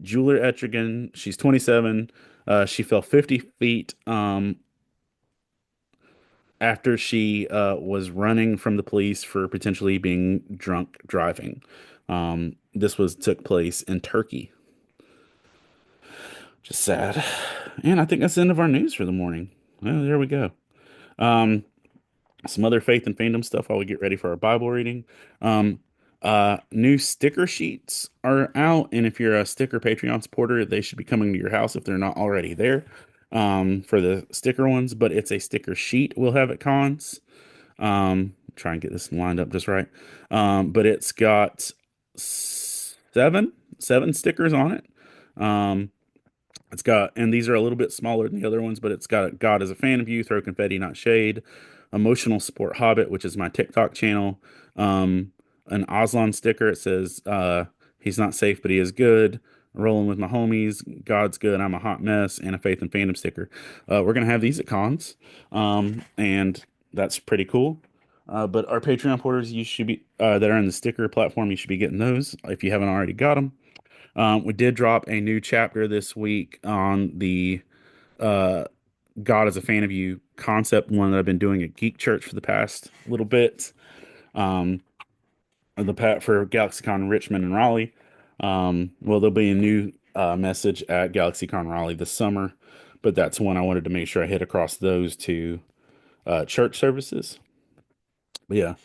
Euler Edrigan, she's 27. She fell 50 feet after she was running from the police for potentially being drunk driving. This was took place in Turkey. Just sad. And I think that's the end of our news for the morning. Well, there we go. Um, some other faith and fandom stuff while we get ready for our Bible reading. Um, New sticker sheets are out, and if you're a sticker Patreon supporter, they should be coming to your house if they're not already there. for the sticker ones, but it's a sticker sheet we'll have at cons. Try and get this lined up just right. But it's got seven stickers on it. Um, it's got, and these are a little bit smaller than the other ones, but it's got God as a fan of you, throw confetti, not shade, emotional support Hobbit, which is my TikTok channel, an Aslan sticker. It says, he's not safe, but he is good. Rolling with my homies, God's good, I'm a hot mess, and a Faith and Fandom sticker. We're gonna have these at cons, and that's pretty cool. But our Patreon supporters, you should be that are in the sticker platform. You should be getting those if you haven't already got them. We did drop a new chapter this week on the uh, God as a fan of you concept one that I've been doing at Geek Church for the past little bit. Um, the pat for GalaxyCon Richmond and Raleigh. Well, there'll be a new message at GalaxyCon Raleigh this summer, but that's one I wanted to make sure I hit across those two church services. But yeah,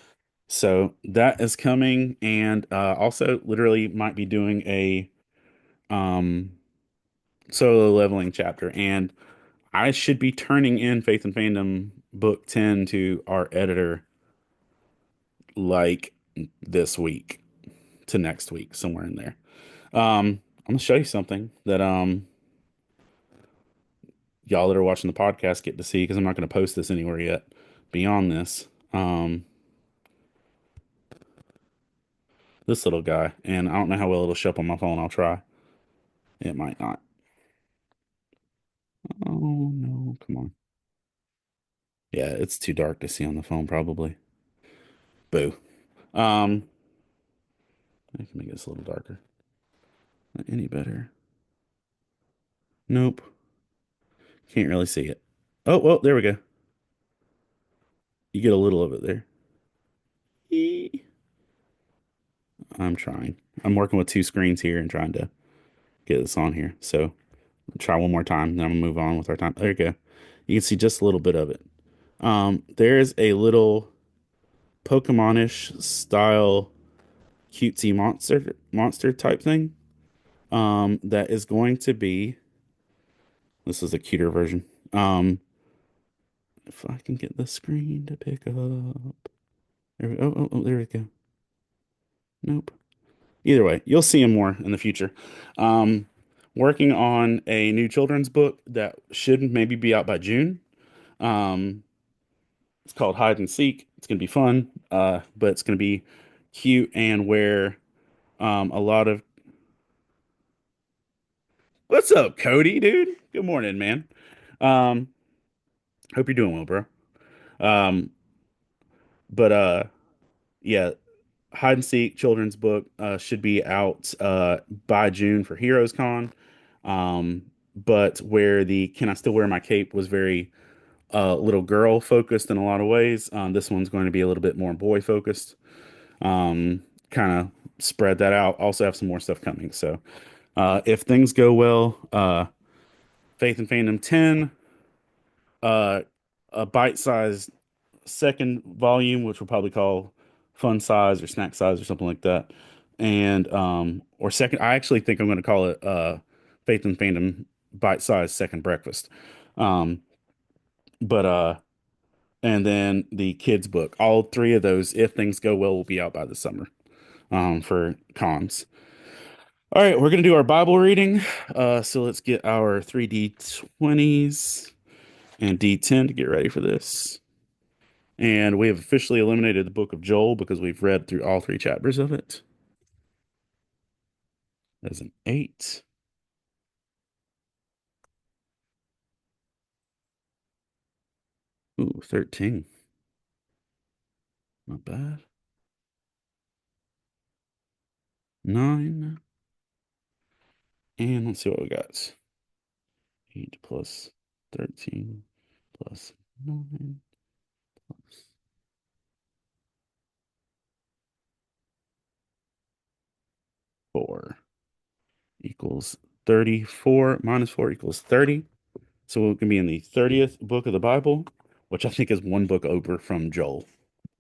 so that is coming, and also literally might be doing a um, solo leveling chapter, and I should be turning in Faith and Fandom book 10 to our editor like this week to next week, somewhere in there. I'm gonna show you something that y'all that are watching the podcast get to see because I'm not gonna post this anywhere yet beyond this. This little guy, and I don't know how well it'll show up on my phone. I'll try. It might not. Oh no, come on. Yeah, it's too dark to see on the phone, probably. Boo. Um, I can make this a little darker. Not any better. Nope. Can't really see it. Oh, well, there we go. You get a little of it there. Eee. I'm trying. I'm working with two screens here and trying to get this on here. So try one more time, then I'm gonna move on with our time. There you go. You can see just a little bit of it. There's a little Pokemon-ish style cutesy monster type thing. That is going to be. This is a cuter version. If I can get the screen to pick up. There we go. Oh, there we go. Nope. Either way, you'll see him more in the future. Um, Working on a new children's book that should maybe be out by June. Um, it's called Hide and Seek. It's gonna be fun, but it's gonna be cute and where a lot of what's up, Cody, dude? Good morning, man. Um, Hope you're doing well, bro. Um, but yeah, Hide and Seek children's book should be out by June for Heroes Con. Um, but where the Can I Still Wear My Cape was very little girl focused in a lot of ways. This one's going to be a little bit more boy focused. Kind of spread that out. Also have some more stuff coming. So if things go well, Faith and Fandom 10, uh, a bite-sized second volume, which we'll probably call fun size or snack size or something like that. And or second, I actually think I'm going to call it Faith and Fandom bite-sized second breakfast. Um, but and then the kids book. All three of those, if things go well, will be out by the summer for cons. All right, we're gonna do our Bible reading. So let's get our 3D20s and D10 to get ready for this. And we have officially eliminated the book of Joel because we've read through all three chapters of it. That's an 8. Ooh, 13. Not bad. 9. And let's see what we got. 8 plus 13 plus 9 plus 4 equals 34. Minus 4 equals 30. So we're going to be in the 30th book of the Bible, which I think is one book over from Joel.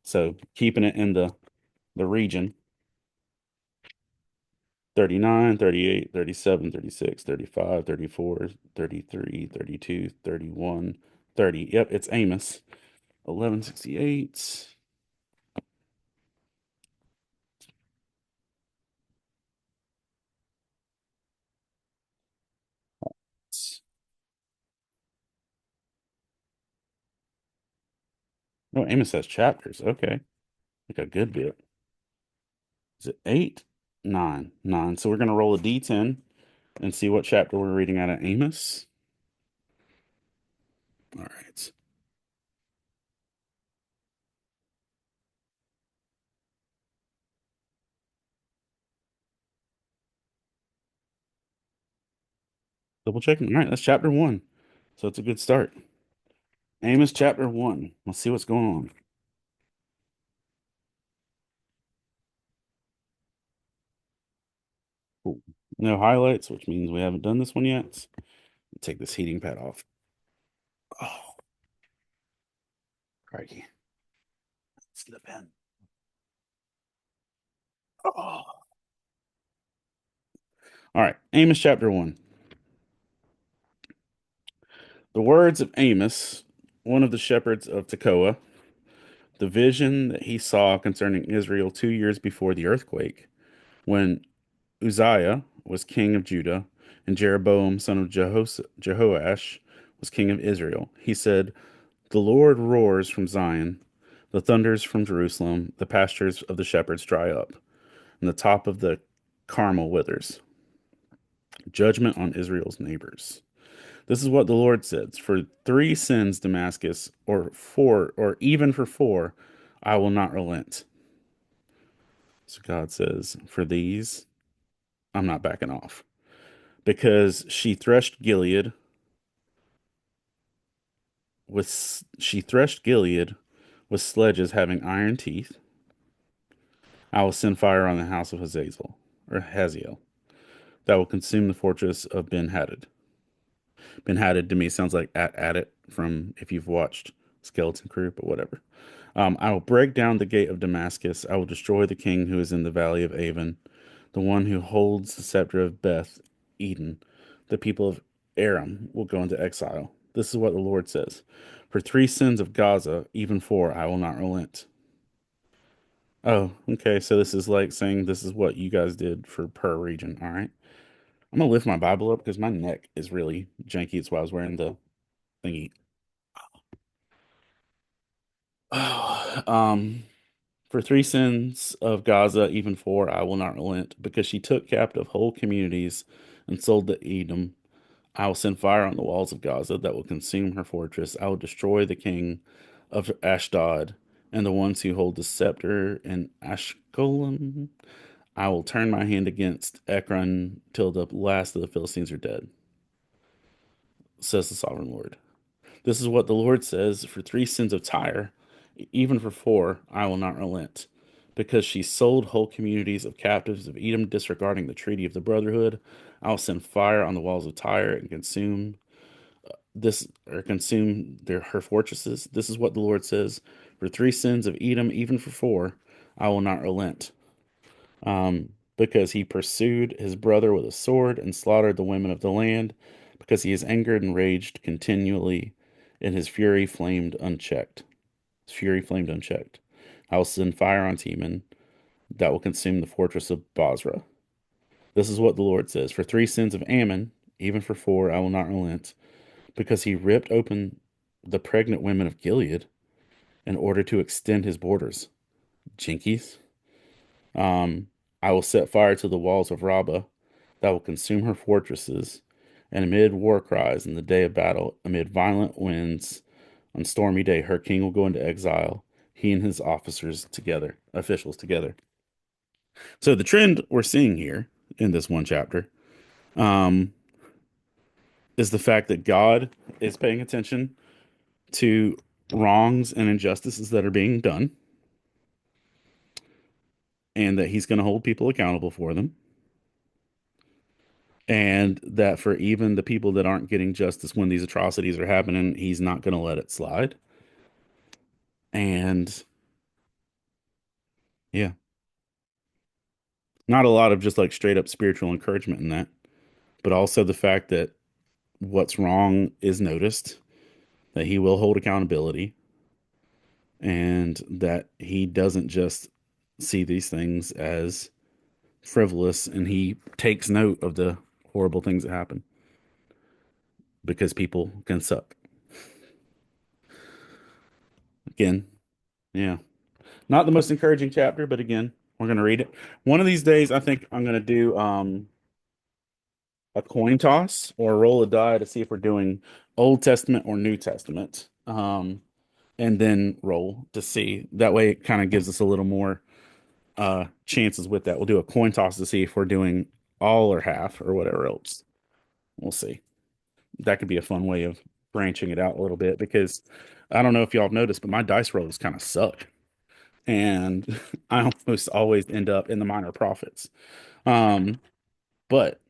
So keeping it in the region. 39, 38, 37, 36, 35, 34, 33, 32, 31, 30. Yep, it's Amos. 1168. Oh, Amos has chapters. Okay. Like a good bit. Is it eight? Nine. Nine. So we're going to roll a d10 and see what chapter we're reading out of Amos. All right. Double checking. All right. That's chapter one. So it's a good start. Amos chapter one. Let's see what's going on. Cool. No highlights, which means we haven't done this one yet. Take this heating pad off. Oh, crikey. Slip in. Oh. All right. Amos chapter one. The words of Amos, one of the shepherds of Tekoa, the vision that he saw concerning Israel 2 years before the earthquake, when Uzziah was king of Judah and Jeroboam, son of Jehoash, was king of Israel. He said, "The Lord roars from Zion, the thunders from Jerusalem, the pastures of the shepherds dry up, and the top of the Carmel withers. Judgment on Israel's neighbors." This is what the Lord says: "For three sins, Damascus, or four, or even for four, I will not relent." So God says, "For these, I'm not backing off. Because she threshed Gilead with sledges having iron teeth. I will send fire on the house of Hazael, that will consume the fortress of Ben Hadad. Ben Hadad to me sounds like at it from if you've watched Skeleton Crew, but whatever. I will break down the gate of Damascus. I will destroy the king who is in the valley of Avon, the one who holds the scepter of Beth Eden. The people of Aram will go into exile. This is what the Lord says: "For three sins of Gaza, even four, I will not relent." Oh, okay. So this is like saying this is what you guys did for per region. All right. I'm gonna lift my Bible up because my neck is really janky. It's why I was wearing the thingy. Oh, for three sins of Gaza, even four, I will not relent, because she took captive whole communities and sold the Edom. I will send fire on the walls of Gaza that will consume her fortress. I will destroy the king of Ashdod and the ones who hold the scepter in Ashkelon. I will turn my hand against Ekron till the last of the Philistines are dead, says the sovereign Lord. This is what the Lord says: "For three sins of Tyre, even for four, I will not relent. Because she sold whole communities of captives of Edom, disregarding the treaty of the brotherhood, I will send fire on the walls of Tyre and consume her fortresses." This is what the Lord says: "For three sins of Edom, even for four, I will not relent. Because he pursued his brother with a sword and slaughtered the women of the land, because he is angered and raged continually, and his fury flamed unchecked. His fury flamed unchecked. I will send fire on Teman that will consume the fortress of Basra." This is what the Lord says: "For three sins of Ammon, even for four, I will not relent, because he ripped open the pregnant women of Gilead in order to extend his borders." Jinkies. I will set fire to the walls of Rabbah that will consume her fortresses, and amid war cries in the day of battle, amid violent winds, on stormy day, her king will go into exile, he and his officials together. So the trend we're seeing here in this one chapter, um, is the fact that God is paying attention to wrongs and injustices that are being done, and that he's going to hold people accountable for them, and that for even the people that aren't getting justice when these atrocities are happening, he's not going to let it slide. And yeah, Not a lot of just like straight up spiritual encouragement in that, but also the fact that what's wrong is noticed, that he will hold accountability, and that he doesn't just see these things as frivolous, and he takes note of the horrible things that happen because people can suck. Again, yeah. Not the most encouraging chapter, but again, we're gonna read it. One of these days, I think I'm gonna do a coin toss or roll a die to see if we're doing Old Testament or New Testament. And then roll to see. That way it kind of gives us a little more chances with that. We'll do a coin toss to see if we're doing all or half or whatever else. We'll see. That could be a fun way of branching it out a little bit because I don't know if y'all have noticed, but my dice rolls kind of suck. And I almost always end up in the minor profits. Um, but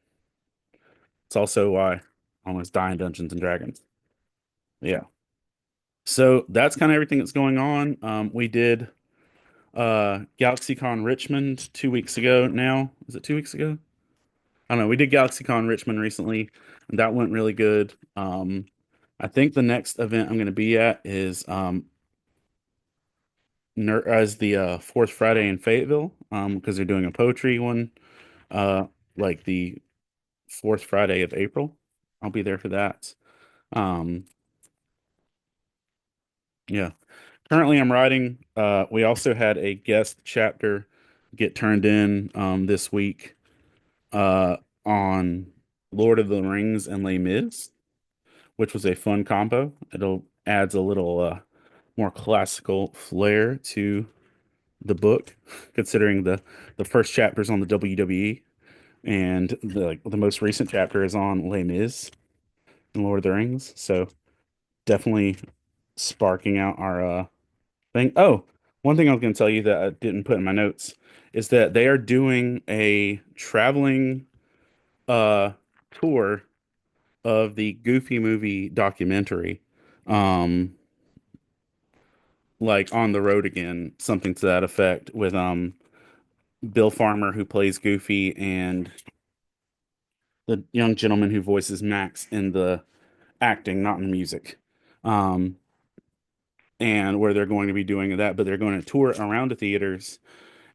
it's also why I almost die in Dungeons and Dragons. Yeah. So that's kind of everything that's going on. We did GalaxyCon Richmond 2 weeks ago now. Is it 2 weeks ago? I don't know. We did GalaxyCon Richmond recently, and that went really good. I think the next event I'm going to be at is as the fourth Friday in Fayetteville, because they're doing a poetry one, uh, like the fourth Friday of April. I'll be there for that. Um, yeah. Currently, I'm writing. We also had a guest chapter get turned in this week uh, on Lord of the Rings and Les Mis, which was a fun combo. It'll adds a little more classical flair to the book, considering the first chapter's on the WWE and the most recent chapter is on Les Mis and Lord of the Rings. So definitely sparking out our thing. Oh, one thing I was going to tell you that I didn't put in my notes is that they are doing a traveling uh tour of the Goofy movie documentary, um, like on the road again, something to that effect, with Bill Farmer who plays Goofy and the young gentleman who voices Max in the acting, not in the music. Um, and where they're going to be doing that, but they're going to tour around the theaters,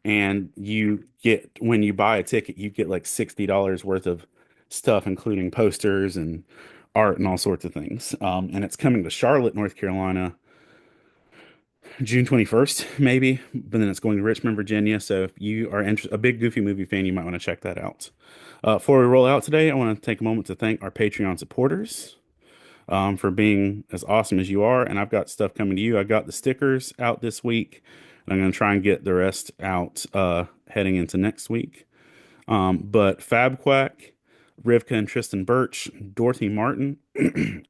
and you get when you buy a ticket, you get like $60 worth of stuff, including posters and art and all sorts of things. And it's coming to Charlotte, North Carolina, June 21st, maybe, but then it's going to Richmond, Virginia. So if you are a big Goofy movie fan, you might want to check that out. Before we roll out today, I want to take a moment to thank our Patreon supporters for being as awesome as you are. And I've got stuff coming to you. I got the stickers out this week, and I'm going to try and get the rest out heading into next week. But Fab Quack, Rivka and Tristan Birch, Dorothy Martin,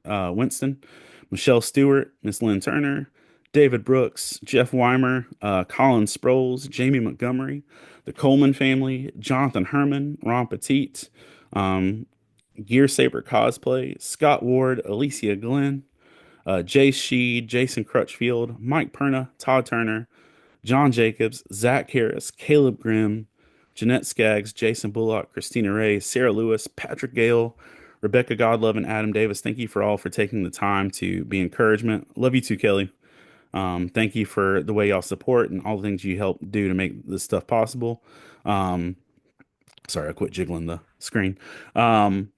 Winston, Michelle Stewart, Miss Lynn Turner, David Brooks, Jeff Weimer, Colin Sproles, Jamie Montgomery, the Coleman family, Jonathan Herman, Ron Petit, um, Gear Saber Cosplay, Scott Ward, Alicia Glenn, Jay Sheed, Jason Crutchfield, Mike Perna, Todd Turner, John Jacobs, Zach Harris, Caleb Grimm, Jeanette Skaggs, Jason Bullock, Christina Ray, Sarah Lewis, Patrick Gale, Rebecca Godlove, and Adam Davis. Thank you for all for taking the time to be encouragement. Love you too, Kelly. Thank you for the way y'all support and all the things you help do to make this stuff possible. Um, Sorry, I quit jiggling the screen. Um,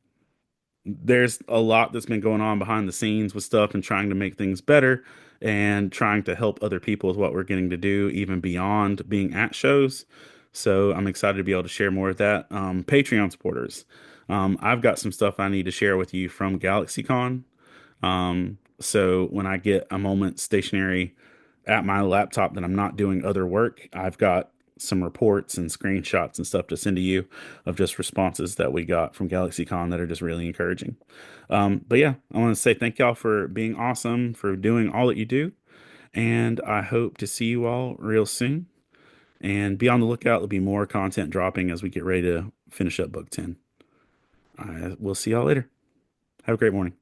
there's a lot that's been going on behind the scenes with stuff and trying to make things better and trying to help other people with what we're getting to do, even beyond being at shows. So I'm excited to be able to share more of that. Patreon supporters. I've got some stuff I need to share with you from GalaxyCon. So when I get a moment stationary at my laptop that I'm not doing other work, I've got some reports and screenshots and stuff to send to you of just responses that we got from GalaxyCon that are just really encouraging. But yeah, I want to say thank y'all for being awesome, for doing all that you do. And I hope to see you all real soon. And be on the lookout. There'll be more content dropping as we get ready to finish up book 10. I will see y'all later. Have a great morning.